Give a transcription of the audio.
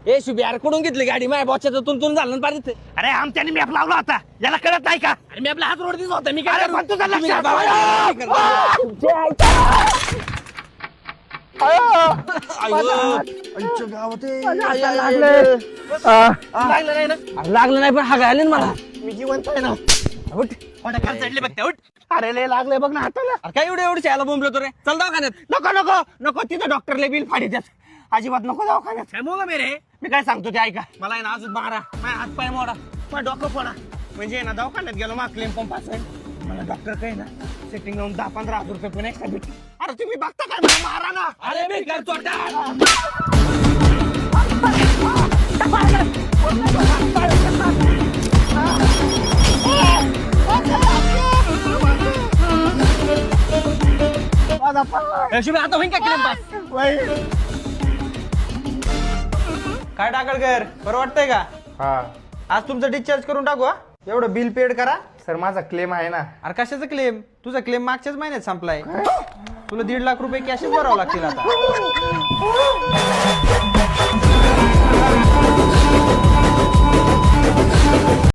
ए शुभी यार कुठून घेतली गाडी माझ्या बॉसच्या तुन झालं ना पाहिजे अरे आमच्याने मॅप लावला होता याला कळत नाही का अरे मी आपला हात रोड दिसत होता मी काय अरे करू? पण तुझं तुम्ही लक्षात बाबा, नाही. लागलं नाही ना अरे लागलं नाही पण हा घाले ना मला मी जिवंत आहे ना उठ. कोणत्या खाली चढले बघ उठ अरे लय लागले बघ ना हाताला अरे काय एवढं शाळेला बोंबलो तो रे चल दवाखान्यात नको नको नको तिथं डॉक्टरले बिल फाडी द्यात अजिबात नको दवाखान्यात काय मोगा मेरे मी काय सांगतो ते ऐका मला आहे ना अजून मारा माझ्या हात पाय मोडा मग डोकं फोडा म्हणजे ना दवाखान्यात गेलो मग क्लेम पंप असेल मला डॉक्टर काय ना सेटिंग लावून 10-15 रुपये पण एक्स्ट्रा भेट अरे तुम्ही बघता काय मला मारा ना अरे मी करतो शुभी आता होईन का क्लेम पास काय टाकळकर बरं वाटतंय का हा आज तुमचं डिस्चार्ज करून टाकू हा? एवढं बिल पेड करा सर माझा क्लेम आहे ना. अरे कशाचा क्लेम तुझा क्लेम मागच्याच महिन्यात संपलाय तुला 1.5 लाख रुपये कॅशच भरावं लागतील आता